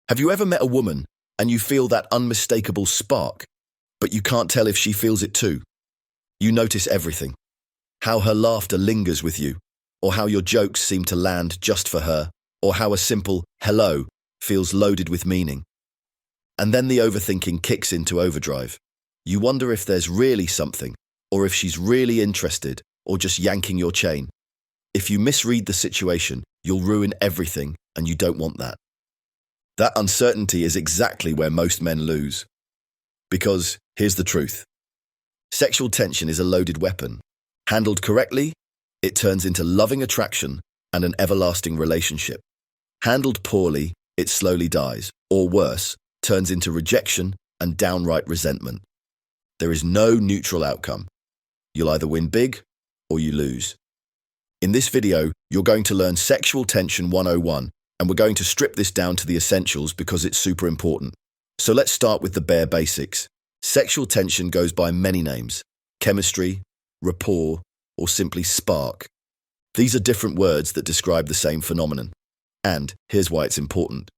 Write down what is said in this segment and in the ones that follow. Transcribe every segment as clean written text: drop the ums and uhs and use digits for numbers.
Have you ever met a woman and you feel that unmistakable spark, but you can't tell if she feels it too? You notice everything. How her laughter lingers with you, or how your jokes seem to land just for her, or how a simple hello feels loaded with meaning. And then the overthinking kicks into overdrive. You wonder if there's really something, or if she's really interested, or just yanking your chain. If you misread the situation, you'll ruin everything, and you don't want that. That uncertainty is exactly where most men lose. Because here's the truth. Sexual tension is a loaded weapon. Handled correctly, it turns into loving attraction and an everlasting relationship. Handled poorly, it slowly dies, or worse, turns into rejection and downright resentment. There is no neutral outcome. You'll either win big or you lose. In this video, you're going to learn Sexual Tension 101, and we're going to strip this down to the essentials because it's super important. So let's start with the bare basics. Sexual tension goes by many names: chemistry, rapport, or simply spark. These are different words that describe the same phenomenon. And here's why it's important.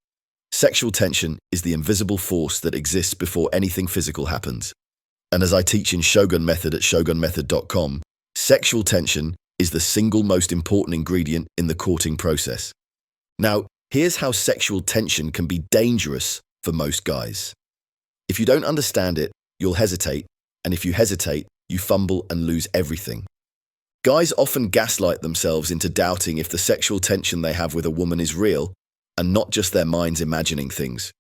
Sexual tension is the invisible force that exists before anything physical happens. And as I teach in Shogun Method at shogunmethod.com, sexual tension is the single most important ingredient in the courting process. Now, here's how sexual tension can be dangerous for most guys. If you don't understand it, you'll hesitate, and if you hesitate, you fumble and lose everything. Guys often gaslight themselves into doubting if the sexual tension they have with a woman is real, and not just their minds imagining things.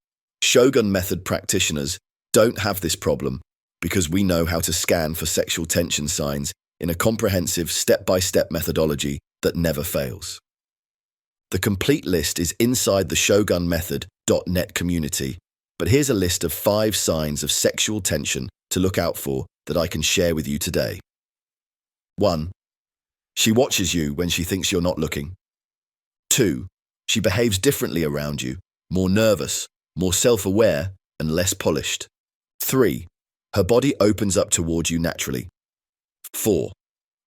Shogun Method practitioners don't have this problem because we know how to scan for sexual tension signs in a comprehensive step-by-step methodology that never fails. The complete list is inside the shogunmethod.net community, but here's a list of 5 signs of sexual tension to look out for that I can share with you today. 1. She watches you when she thinks you're not looking. 2. She behaves differently around you, more nervous, more self-aware, and less polished. 3. Her body opens up toward you naturally. 4.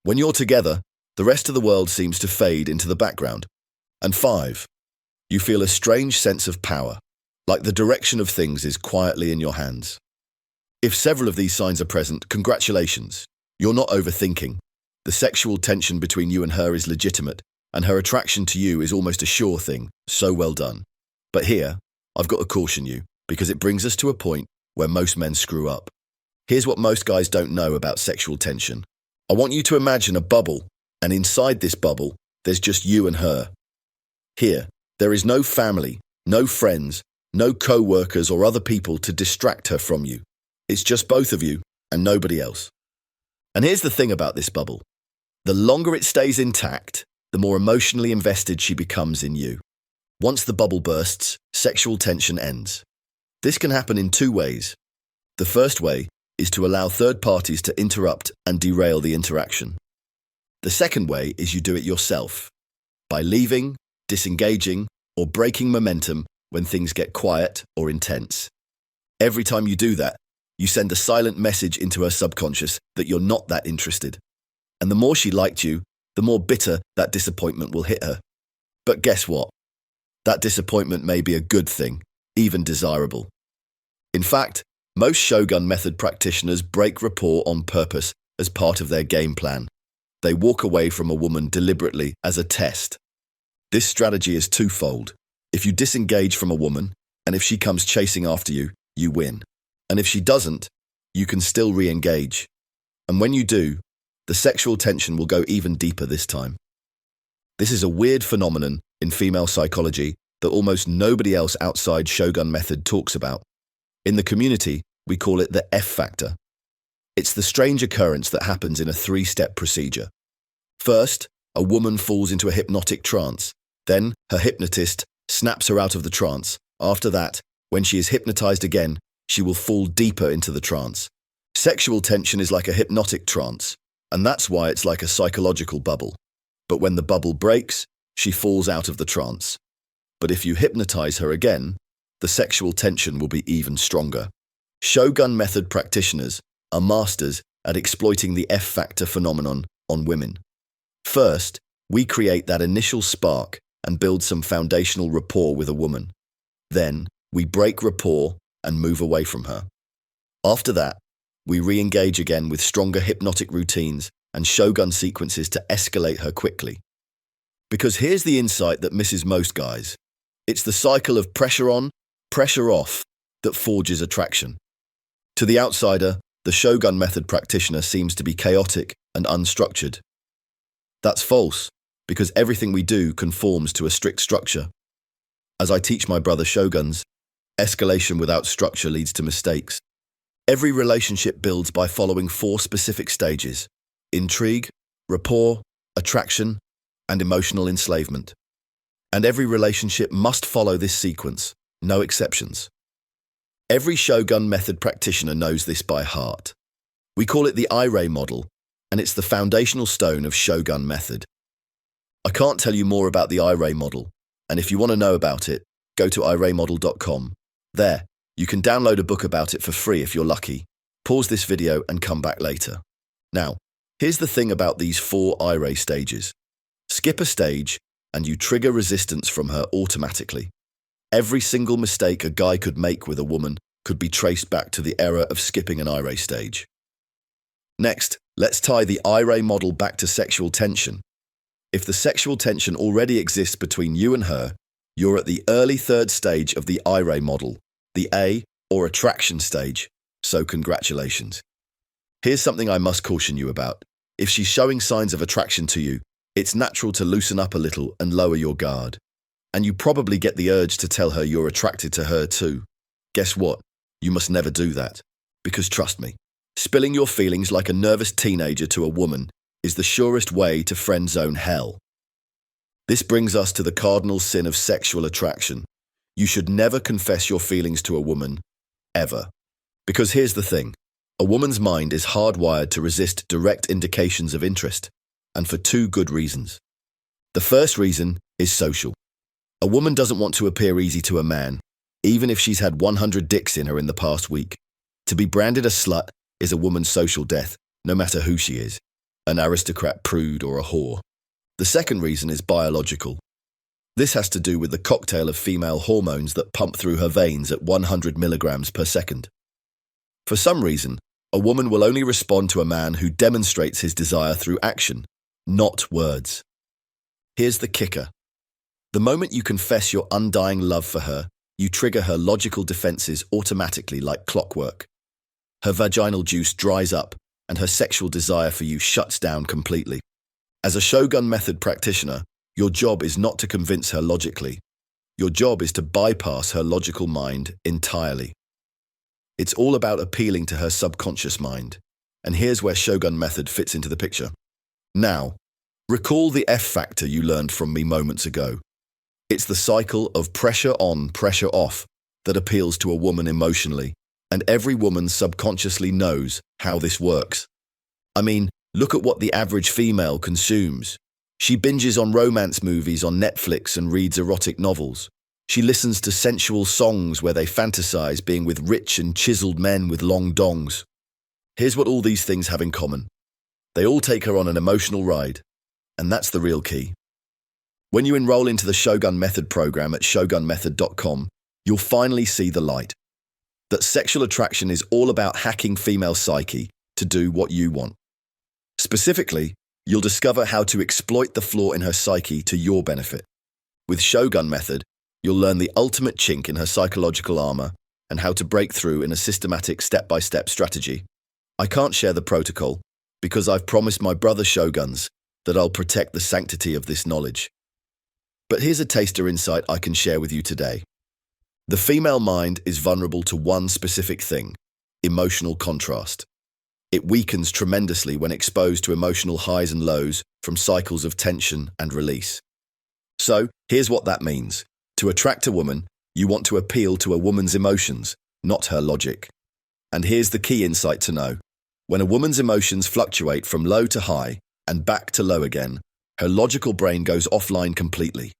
When you're together, the rest of the world seems to fade into the background. And 5. You feel a strange sense of power, like the direction of things is quietly in your hands. If several of these signs are present, congratulations. You're not overthinking. The sexual tension between you and her is legitimate, and her attraction to you is almost a sure thing. So well done. But here, I've got to caution you, because it brings us to a point where most men screw up. Here's what most guys don't know about sexual tension. I want you to imagine a bubble, and inside this bubble, there's just you and her. Here, there is no family, no friends, no co-workers or other people to distract her from you. It's just both of you and nobody else. And here's the thing about this bubble. The longer it stays intact, the more emotionally invested she becomes in you. Once the bubble bursts, sexual tension ends. This can happen in 2 ways. The first way is to allow third parties to interrupt and derail the interaction. The second way is you do it yourself, by leaving, disengaging, or breaking momentum when things get quiet or intense. Every time you do that, you send a silent message into her subconscious that you're not that interested. And the more she liked you, the more bitter that disappointment will hit her. But guess what? That disappointment may be a good thing, even desirable. In fact, most Shogun Method practitioners break rapport on purpose as part of their game plan. They walk away from a woman deliberately as a test. This strategy is twofold. If you disengage from a woman, and if she comes chasing after you, you win. And if she doesn't, you can still re-engage. And when you do, the sexual tension will go even deeper this time. This is a weird phenomenon in female psychology that almost nobody else outside Shogun Method talks about. In the community, we call it the F factor. It's the strange occurrence that happens in a 3-step procedure. First, a woman falls into a hypnotic trance. Then, her hypnotist snaps her out of the trance. After that, when she is hypnotized again, she will fall deeper into the trance. Sexual tension is like a hypnotic trance, and that's why it's like a psychological bubble. But when the bubble breaks, she falls out of the trance. But if you hypnotize her again, the sexual tension will be even stronger. Shogun Method practitioners are masters at exploiting the F factor phenomenon on women. First, we create that initial spark and build some foundational rapport with a woman. Then, we break rapport and move away from her. After that, we re-engage again with stronger hypnotic routines and shogun sequences to escalate her quickly. Because here's the insight that misses most guys. It's the cycle of pressure on, pressure off that forges attraction. To the outsider, the shogun method practitioner seems to be chaotic and unstructured. That's false, because everything we do conforms to a strict structure. As I teach my brother shoguns, escalation without structure leads to mistakes. Every relationship builds by following 4 specific stages: intrigue, rapport, attraction, and emotional enslavement. And every relationship must follow this sequence, no exceptions. Every shogun method practitioner knows this by heart. We call it the IRAE Model, and it's the foundational stone of shogun method. I can't tell you more about the IRAE Model, and if you want to know about it, go to IRAEModel.com. There, you can download a book about it for free if you're lucky. Pause this video and come back later. Now, here's the thing about these 4 IRAE stages. Skip a stage, and you trigger resistance from her automatically. Every single mistake a guy could make with a woman could be traced back to the error of skipping an IRAE stage. Next, let's tie the IRAE model back to sexual tension. If the sexual tension already exists between you and her, you're at the early 3rd stage of the IRAE model, the A, or attraction stage, so congratulations. Here's something I must caution you about. If she's showing signs of attraction to you, it's natural to loosen up a little and lower your guard. And you probably get the urge to tell her you're attracted to her too. Guess what? You must never do that. Because trust me, spilling your feelings like a nervous teenager to a woman is the surest way to friend zone hell. This brings us to the cardinal sin of sexual attraction. You should never confess your feelings to a woman, ever. Because here's the thing, a woman's mind is hardwired to resist direct indications of interest, and for 2 good reasons. The first reason is social. A woman doesn't want to appear easy to a man, even if she's had 100 dicks in her in the past week. To be branded a slut is a woman's social death, no matter who she is, an aristocrat, prude, or a whore. The second reason is biological. This has to do with the cocktail of female hormones that pump through her veins at 100 milligrams per second. For some reason, a woman will only respond to a man who demonstrates his desire through action, not words. Here's the kicker. The moment you confess your undying love for her, you trigger her logical defenses automatically like clockwork. Her vaginal juice dries up, and her sexual desire for you shuts down completely. As a shogun method practitioner, your job is not to convince her logically. Your job is to bypass her logical mind entirely. It's all about appealing to her subconscious mind, and here's where shogun method fits into the picture. Now, recall the F factor you learned from me moments ago. It's the cycle of pressure on, pressure off that appeals to a woman emotionally, and every woman subconsciously knows how this works. I mean, look at what the average female consumes. She binges on romance movies on Netflix and reads erotic novels. She listens to sensual songs where they fantasize being with rich and chiseled men with long dongs. Here's what all these things have in common. They all take her on an emotional ride, and that's the real key. When you enroll into the Shogun Method program at shogunmethod.com, you'll finally see the light. That sexual attraction is all about hacking female psyche to do what you want. Specifically, you'll discover how to exploit the flaw in her psyche to your benefit. With Shogun Method, you'll learn the ultimate chink in her psychological armor and how to break through in a systematic step-by-step strategy. I can't share the protocol because I've promised my brother Shoguns that I'll protect the sanctity of this knowledge. But here's a taster insight I can share with you today. The female mind is vulnerable to one specific thing: emotional contrast. It weakens tremendously when exposed to emotional highs and lows from cycles of tension and release. So, here's what that means. To attract a woman, you want to appeal to a woman's emotions, not her logic. And here's the key insight to know. When a woman's emotions fluctuate from low to high and back to low again, her logical brain goes offline completely.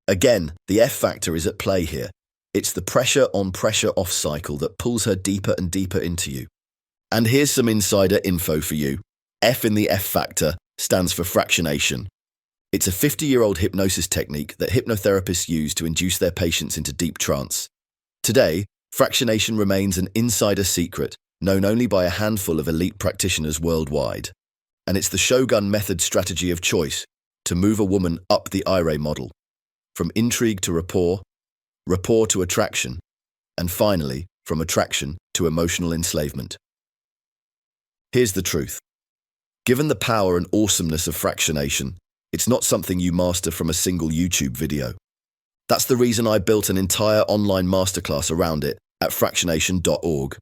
Again, the F factor is at play here. It's the pressure on, pressure off cycle that pulls her deeper and deeper into you. And here's some insider info for you. F in the F factor stands for fractionation. It's a 50-year-old hypnosis technique that hypnotherapists use to induce their patients into deep trance. Today, fractionation remains an insider secret, known only by a handful of elite practitioners worldwide. And it's the Shogun method strategy of choice to move a woman up the IRAE model, from intrigue to rapport, rapport to attraction, and finally, from attraction to emotional enslavement. Here's the truth. Given the power and awesomeness of fractionation, it's not something you master from a single YouTube video. That's the reason I built an entire online masterclass around it at fractionation.org.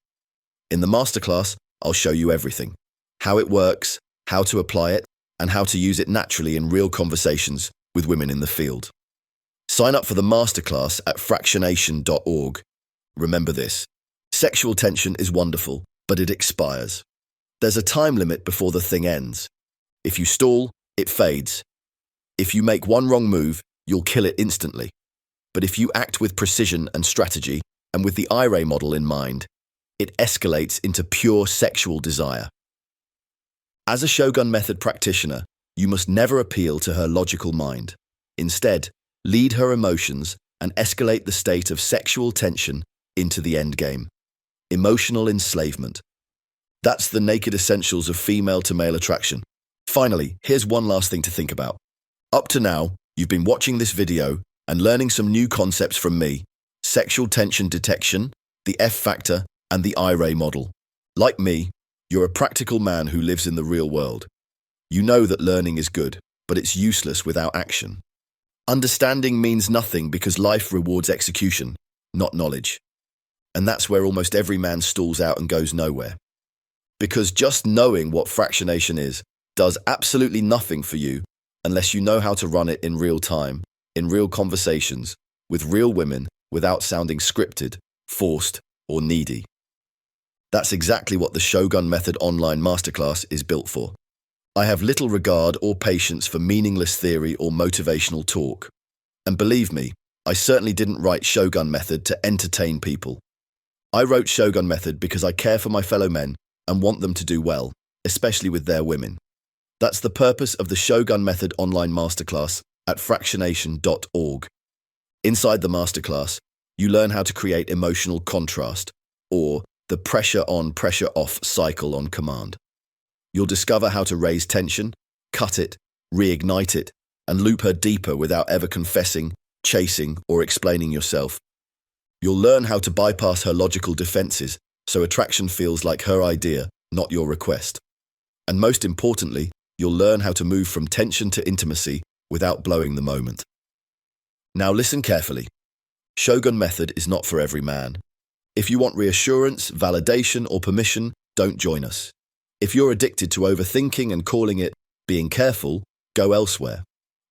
In the masterclass, I'll show you everything: how it works, how to apply it, and how to use it naturally in real conversations with women in the field. Sign up for the masterclass at fractionation.org. Remember this: sexual tension is wonderful, but it expires. There's a time limit before the thing ends. If you stall, it fades. If you make one wrong move, you'll kill it instantly. But if you act with precision and strategy, and with the IRAE model in mind, it escalates into pure sexual desire. As a Shogun method practitioner, you must never appeal to her logical mind. Instead, lead her emotions and escalate the state of sexual tension into the endgame: emotional enslavement. That's the naked essentials of female-to-male attraction. Finally, here's one last thing to think about. Up to now, you've been watching this video and learning some new concepts from me: sexual tension detection, the F factor, and the IRAE model. Like me, you're a practical man who lives in the real world. You know that learning is good, but it's useless without action. Understanding means nothing because life rewards execution, not knowledge. And that's where almost every man stalls out and goes nowhere. Because just knowing what fractionation is does absolutely nothing for you unless you know how to run it in real time, in real conversations, with real women, without sounding scripted, forced, or needy. That's exactly what the Shogun Method online masterclass is built for. I have little regard or patience for meaningless theory or motivational talk. And believe me, I certainly didn't write Shogun Method to entertain people. I wrote Shogun Method because I care for my fellow men and want them to do well, especially with their women. That's the purpose of the Shogun Method online masterclass at fractionation.org. Inside the masterclass, you learn how to create emotional contrast, or the pressure on, pressure off cycle on command. You'll discover how to raise tension, cut it, reignite it, and loop her deeper without ever confessing, chasing, or explaining yourself. You'll learn how to bypass her logical defenses so attraction feels like her idea, not your request. And most importantly, you'll learn how to move from tension to intimacy without blowing the moment. Now listen carefully. Shogun Method is not for every man. If you want reassurance, validation, or permission, don't join us. If you're addicted to overthinking and calling it being careful, go elsewhere.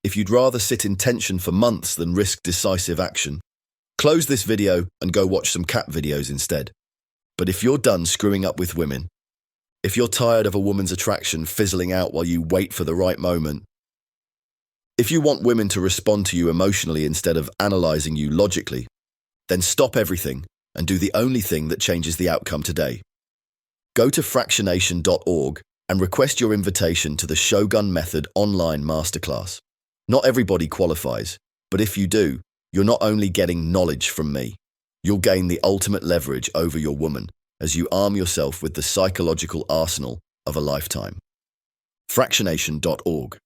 If you'd rather sit in tension for months than risk decisive action, close this video and go watch some cat videos instead. But if you're done screwing up with women, if you're tired of a woman's attraction fizzling out while you wait for the right moment, if you want women to respond to you emotionally instead of analyzing you logically, then stop everything and do the only thing that changes the outcome today. Go to fractionation.org and request your invitation to the Shogun Method online masterclass. Not everybody qualifies, but if you do, you're not only getting knowledge from me, you'll gain the ultimate leverage over your woman as you arm yourself with the psychological arsenal of a lifetime. Fractionation.org